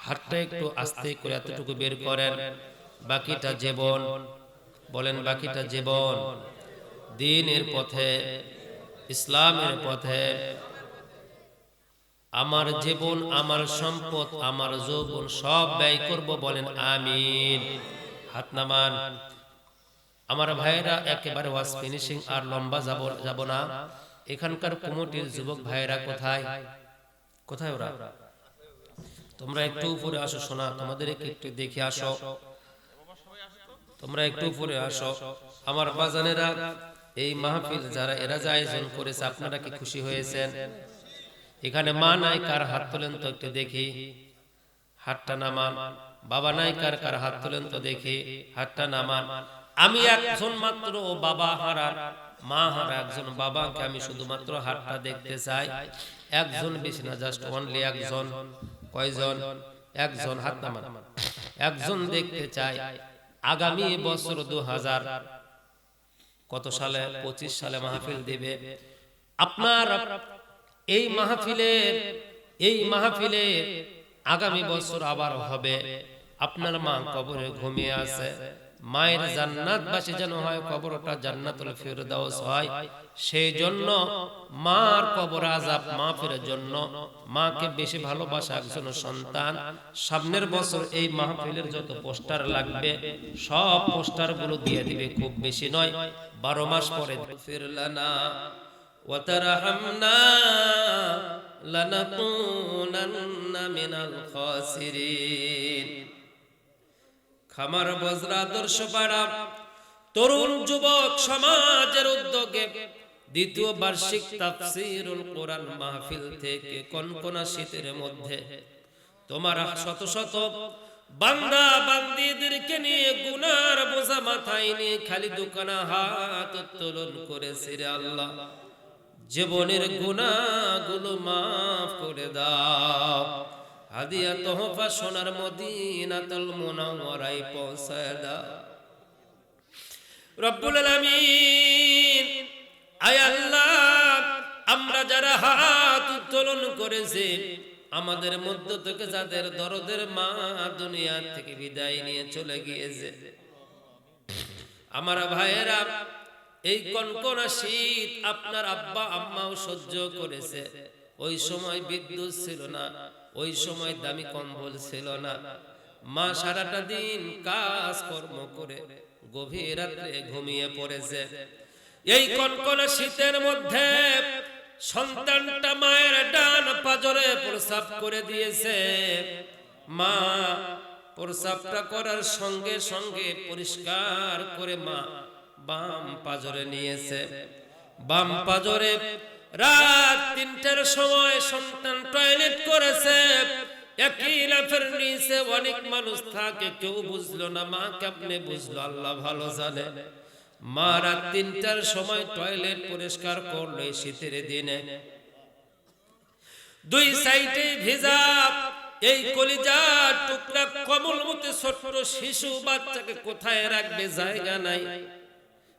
হাতটা একটু আস্তে করে এতটুকু বের করেন। বাকিটা জীবন, বলেন বাকিটা জীবন দ্বীনের পথে, ইসলামের পথে। আমার জীবন, আমার সম্পদ, আমার যৌবন সব ব্যয় করব, বলেন আমিন। হাত নামান। আমার ভাইয়েরা, একেবারে ওয়াজ ফিনিশিং, আর লম্বা যাব না। এখানকার কমিটির যুবক ভাইয়েরা কোথায় কোথায় ওরা? তোমরা একটু উপরে আসো, শোনা তোমাদেরকে একটু দেখে আসো, তোমরা একটু উপরে আসো। আমার বাজানেরা, এই মাহফিল যারা এরা যে আয়োজন করেছে, আপনারা কি খুশি হয়েছেন? এখানে মা নাই, কার হাত তোলেন তো একটু দেখি, হাতটা নামান। বাবা নাই, কার কার হাত তোলেন তো দেখি, হাতটা নামান। আমি একজন মাত্র বাবা হারা, মা হারা একজন বাবাকে আমি শুধুমাত্র হাতটা দেখতে চাই। একজন বেশি না, জাস্ট অনলি একজন। কয়জন? একজন, হাত নামান। একজন দেখতে চাই। আগামী বছর 2000 কত সালে? 25 সালে মাহফিল দিবে। আপনার এই মাহফিলের আগামী বছর আবার হবে। আপনার মা কবরে ঘুমিয়ে আছে, মায়ের জান্নাতবাসী যেন হয়, কবরটা জান্নাতুল ফিরদাউস হয়। সেই জন্য মার কবর আযাব মাফের জন্য মাকে বেশি ভালোবাসা একজন সন্তান সামনের বছর এই মাহফিলের যত পোস্টার লাগবে সব পোস্টারগুলো দিয়ে দিবে, খুব বেশি নয়, 12 মাস পরে। ফিরলানা ওয়া তারহামনা লানাকুনান্না মিনাল খাসিরিন। খামার বজরা আদর্শ পাড়া তরুণ যুবক সমাজের উদ্যোগে দ্বিতীয় বার্ষিক তাফসীরুল কোরআন মাহফিল থেকে কনকনা শীতের মধ্যে তোমার শত শত বান্দা বান্দীদেরকে নিয়ে গুনার বোঝা মাথায় নিয়ে খালি দুখানা হাত উত্তোলন করেছে রে আল্লাহ, জীবনের গুনাহগুলো মাফ করে দাও। হাদিয়া তোহফা সোনার মদিনাতুল মুনাওয়ারায় পৌঁছায় দাও রব্বুল আলামিন। আয় আল্লাহ, আমরা যারা হাত উত্তোলন করেছি আমাদের মধ্য থেকে যাদের দরদের মা দুনিয়া থেকে বিদায় নিয়ে চলে গিয়েছে, আমার ভাইয়েরা এই কনকনা শীত আপনার আব্বা আম্মাও সহ্য করেছে। ওই সময় বিদ্যুৎ ছিল না, ওই সময় দামি কম্বল ছিল না, মা সারাটা দিন কাজ কর্ম করে গভীর রাতে ঘুমিয়ে পড়েছে। এই কনকনা শীতের মধ্যে সন্তানটা মায়ের ডান পাজরে প্রস্রাব করে দিয়েছে। মা প্রস্রাবটা করার সঙ্গে সঙ্গে পরিষ্কার করে মা বাম পাজরে নিয়েছে। বাম পাজরে রাত 3টার সময় সন্তান টয়লেট করেছে। একই লাফের নিচে অনেক মানুষ থাকে, কেউ বুঝলো না, মা কেমনে বুঝলো আল্লাহ ভালো জানে। মা রাত 3টার সময় টয়লেট পরিষ্কার করলো এই শীতের দিনে। দুই সাইডে ভেজা এই কলিজার টুকরা কমল মতে ছোট্ট শিশু বাচ্চাকে কোথায় রাখবে, জায়গা নাই।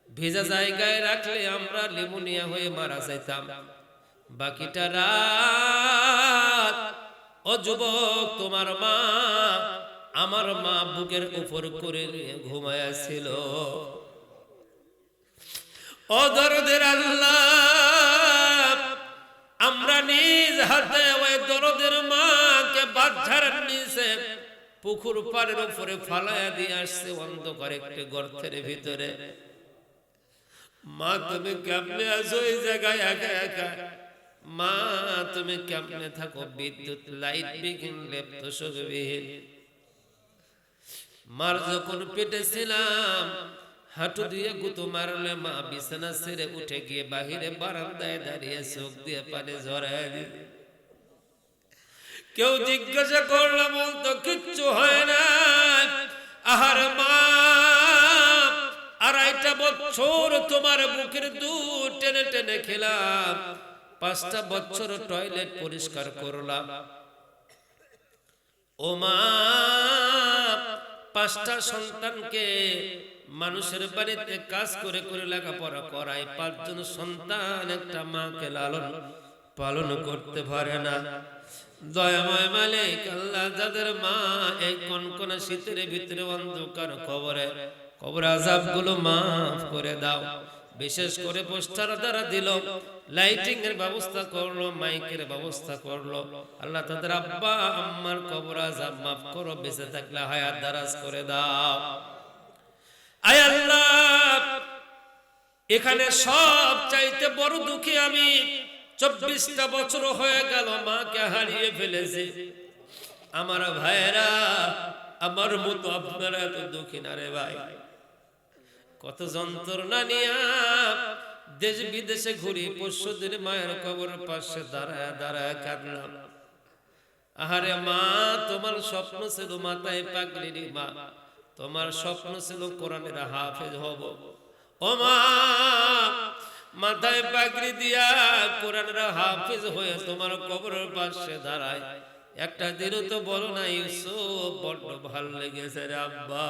ভেজা জায়গায় রাখলে আমরা লিমোনিয়া হয়ে মারা যাইতাম। বাকিটা রাত ও যুবক তোমার মা আমার মা বুকের উপর করে ঘুমায়াছিল। ও দরদের আল্লাহ, আমরা নিজ হাতে ওই দরদের মাকে বাচ্চার নিচে পুকুর পাড়ের উপরে ফালায়া দিয়ে আসছে অন্ধকার একটি গর্তের ভিতরে। মা তুমি কেমনে আছো এই জায়গায় একা একা? মা তুমি কেমনে থাকো বিদ্যুৎ লাইট বিঘিন লেপ্ত সুখবিহীন? মার যখন পেটে ছিলাম হাঁটু দিয়ে গুঁতো মারলে মা বিছানা ছেড়ে উঠে গিয়ে বাহিরে বারান্দায় দাঁড়িয়ে চোখ দিয়ে পানি ঝরায় দিত। কেউ জিজ্ঞাসা করলে বলতো কিচ্ছু হয় না। আহার মা, 2.5 বছর তোমার বুকের দুধ টেনে টেনে খেলাম, 5টা বছর টয়লেট পরিষ্কার করলাম। ও মা, 5টা সন্তানকে মানুষের বাড়িতে কাজ করে করে লেখাপড়া করায়, 5 জন সন্তান একটা মাকে লালন পালন করতে পারে না। দয়াময় মালিক আল্লাহ, যাদের মা এই কনকনা শীতের ভিতরে অন্ধকার কবর আযাব গুলো মাফ করে দাও। বিশেষ করে পোস্টার দ্বারা দিল, লাইটিং এর ব্যবস্থা করলো, মাইকের ব্যবস্থা করলো। আল্লাহ তাদের আব্বা আম্মার কবর আযাব মাফ করো, বেঁচে থাকলে হায়াত দারাজ করে দাও। আয় আল্লাহ, এখানে সব চাইতে বড় দুঃখী আমি। 24টা বছর হয়ে গেল মাকে হারিয়ে ফেলেছি। আমার ভাইরা, আমার মতো আপনারা এত দুঃখী না রে ভাই। কত যন্ত্রণা নিয়ে দেশ বিদেশে ঘুরি, পরশুদিন মায়ের কবরের পাশে দাঁড়ায় দাঁড়ায় কাঁদলাম। আহারে মা, তোমার স্বপ্ন ছিল মাথায় পাগড়ি, মা তোমার স্বপ্ন ছিল কোরআনের হাফেজ হব। ও মা, মাথায় পাগড়ি দিয়া কোরআনের হাফেজ হয়ে তোমার কবরের পাশে দাঁড়ায়, একটা দিনও তো বলো না ইউসুফ বড্ড ভালো লেগেছে রে আব্বা।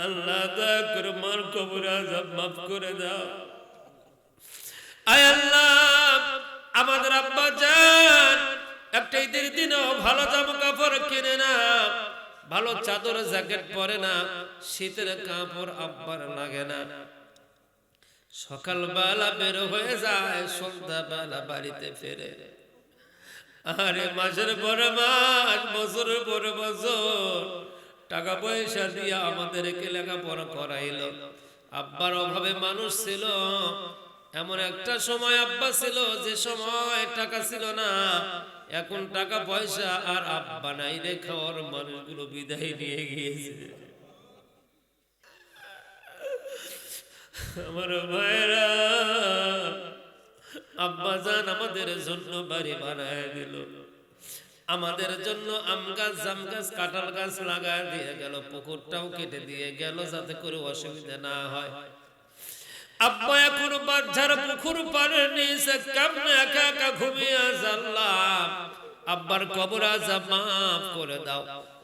আল্লাহ দয়া করে মার কবর আযাব মাফ করে দাও। আয় আল্লাহ, আমাদের আব্বা জান একটা ঈদের দিনও ভালো জামা কাপড় কিনে না, ভালো চাদর জ্যাকেট পরে না, শীতের কাপড় আব্বার লাগে না। সকালবেলা বের হয়ে যায়, সন্ধ্যাবেলা বাড়িতে ফেরে। আরে মাসের পরে মাস, বছরের পরে বছর টাকা পয়সা দিয়ে আমাদেরকে লেখাপড়া করাইলো। আব্বার অভাবে মানুষ ছিল। এমন একটা সময় আব্বা ছিল যে সময় টাকা ছিল না। এখন টাকা পয়সা আর আব্বা নাই রে, খাওয়ার মানুষগুলো বিদায় নিয়ে গিয়েছে। আমার ভাইরা, আব্বা জান আমাদের জন্য বাড়ি বানায় দিল, আমাদের জন্য আম গাছ, জাম গাছ, কাঁঠাল গাছ লাগায় দিয়ে গেল, পুকুরটাও কেটে দিয়ে গেল যাতে করে অসুবিধা না হয়। আব্বা এখন বাচ্চার পুকুর পারে নিয়েছে, কেমনে একা একা ঘুমিয়ে জানলাম। আব্বার কবর আযাব মাফ করে দাও।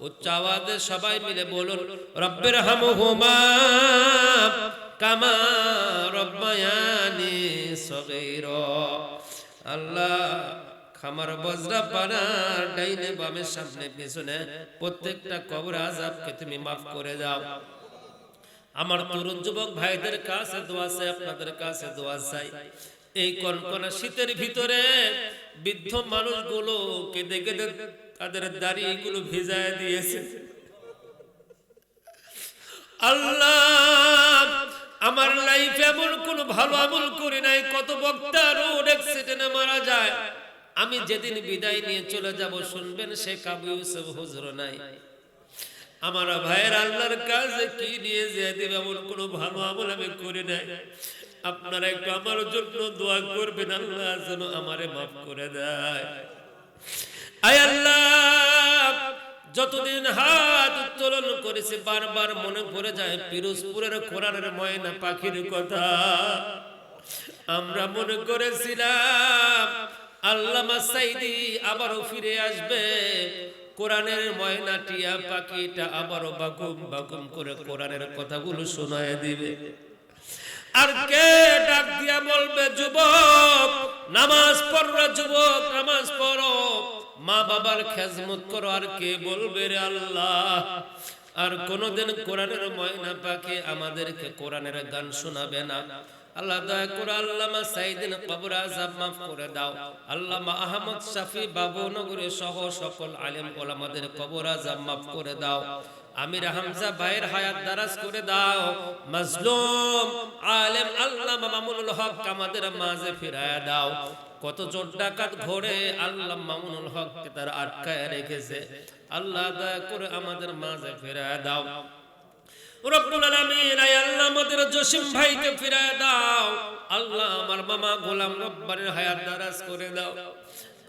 উচ্চ আওয়াজে সবাই মিলে বলুন, রব্বির হামহুমা কামা রব্বায়ানি সগীরা। আল্লাহ, খামার বজরা পানার ডাইনে বামে সামনে পিছনে প্রত্যেকটা কবর আযাবকে তুমি মাফ করে দাও। আমার তরুণ যুবক ভাইদের কাছে দোয়া চাই, আপনাদের কাছে দোয়া চাই। এই কনকনা শীতের ভিতরে বৃদ্ধ মানুষগুলো কেঁদে কেঁদে তাদের দাড়িগুলো ভিজায় দিয়েছে। আল্লাহ, আমার লাইফে এমন কোন ভালো আমল করি নাই, কত বক্তা রোড অ্যাক্সিডেন্টে মারা যায়। আমি যেদিন বিদায় নিয়ে চলে যাব, শুনবেন শেখ আবু ইউসুফ হুজুর নাই। আমার ভাইয়ের আল্লাহর কাছে কি নিয়ে যেতে দিবে, এমন কোন ভালো আমল আমি করি নাই। আপনারা একটু আমার জন্য দোয়া করবেন, আল্লাহ যেন আমারে মাফ করে দেয়। আয় আল্লাহ, যতদিন হাত উত্তোলন করেছে বারবার মনে পড়ে যায় পিরোজপুরের কোরআনের ময়না পাখির কথা। আমরা মনে করেছিলাম আল্লামা সাইদি আবারও ফিরে আসবে, কোরআনের ময়না টিয়া পাখিটা আবারও বাকুম বাকুম করে কোরআনের কথাগুলো শোনায় দিবে। আর কে ডাক দিয়া বলবে, যুবক নামাজ পড়ো, যুবক নামাজ পড়ো, মা বাবার খেজমত করো। আর কে বলবে রে আল্লাহ, আর কোনদিন কোরআনের ময়না পাখি আমাদেরকে কোরআনের গান শোনাবে না। আল্লাহ দয়া করে আল্লামা সাইদিন কবর আযাব মাফ করে দাও। আল্লামা আহমদ শাফি বাবুনগরী সহ সকল আলেম ওলামাদের কবর আযাব মাফ করে দাও। আমির হামজা ভাইয়ের হায়াত দারাজ করে দাও। মাজলুম আলেম আল্লামা মামুনুল হক আমাদের মাঝে ফিরায়া দাও। কত জোর ডাকাত ঘোরে আল্লাহ মামুনুল হককে তার আটকায় রেখেছে, আল্লাহ দয়া করে আমাদের মাঝে ফিরায়া দাও। রব্বুল আলামিন, আয় আল্লাহ আমাদের জসিম ভাইকে ফিরায় দাও। আল্লাহ আমার মামা গোলাম রব্বারের হায়াত দারাজ করে দাও।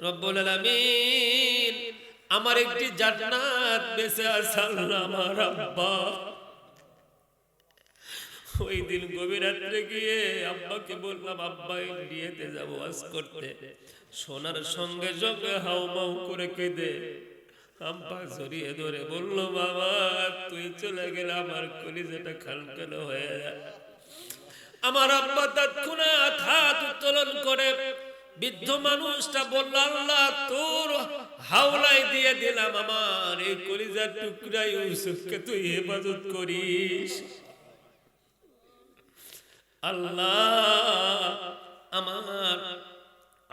রব্বুল আলামিন, আমার একটি জান্নাত বেঁচে আছে আল্লাহ আমার আব্বা। ওই দিন গভীর রাত্রে গিয়ে আব্বাকে বললাম, আব্বা ইন্ডিয়াতে যাব ওয়াজ করতে। সোনার সঙ্গে সঙ্গে হাউমাউ করে কেঁদে আব্বা জড়িয়ে ধরে বলল, বাবা তুই চলে গেলে আমার কলিজাটা খানখান হয়ে যায়। আমার আব্বা তৎক্ষণাৎ হাত উত্তোলন করে বৃদ্ধ মানুষটা বলল, আল্লাহ তোর হাওলায় দিয়ে দিলাম, আমার এই কলিজার টুকরা ইউসুফকে তুই হেফাজত করিস। আল্লাহ আমার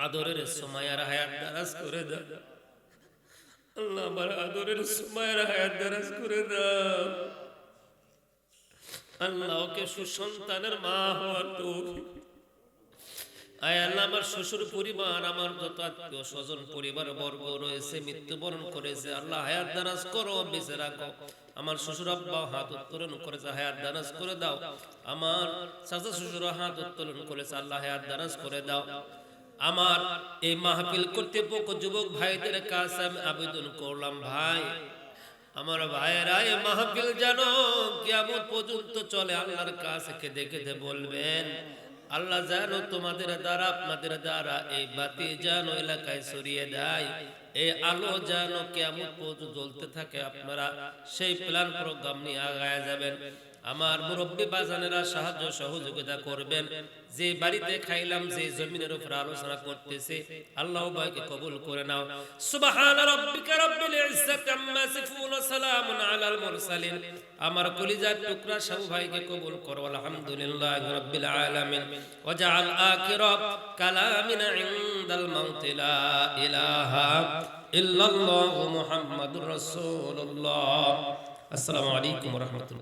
আদরের সুমাইয়ার হায়াত দারাজ করে দাও। আল্লাহ আমার আদরের সুমাইয়ার হায়াত দারাজ করে দাও। আল্লাহ ওকে সুসন্তানের মা হওয়ার তৌফিক। আয় আল্লাহ, আমার শ্বশুর পরিবার, আমার যত আত্মীয় স্বজন পরিবার বর্গ রয়েছে মৃত্যুবরণ করেছে, আল্লাহ হায়াত দারাজ করো, বেঁচে রাখো। আমার শ্বশুর আব্বা হাত উত্তোলন করেছে, হায়াত দারাজ করে দাও। আমার চাচা শ্বশুর হাত উত্তোলন করেছে, আল্লাহ হায়াত দারাজ করে দাও। আমার এই মাহফিল কর্তৃপক্ষ যুবক ভাইদের কাছে আমি আবেদন করলাম, ভাই আমার ভাইয়েরা এই মাহফিল জানো কিয়ামত পর্যন্ত চলে, আল্লাহর কাছে কেঁদে কেঁদে বলবেন, আল্লাহ জানো তোমাদের দ্বারা, আপনাদের দ্বারা এই বাতি জানো এলাকায় ছড়িয়ে দেয়, এই আলো জানো কিয়ামত পর্যন্ত জ্বলতে থাকে, আপনারা সেই প্ল্যান প্রোগ্রাম নিয়ে আগায় যাবেন। আমার মুরব্বী বাজানেরা সাহায্য সহযোগিতা করবেন। যে বাড়িতে খাইলাম, যে জমিনের উপর আলোচনা করতেছে, আল্লাহ ভাইকে কবুল করে নাও। সুবহান রাব্বিকা রাব্বিল ইজ্জাতি আম্মা ইয়াসিফুন ওয়া সালামুন আলাল মুরসালিন। আমার কলিজার টুকরা সব ভাইকে কবুল করো। আলহামদুলিল্লাহি রাব্বিল আলামিন। ওয়াজআল আখিরা কালামিনা ইনদাল মাউত লা ইলাহা ইল্লাল্লাহু মুহাম্মাদুর রাসূলুল্লাহ। আসসালামু আলাইকুম ওয়া রাহমাতুল্লাহ।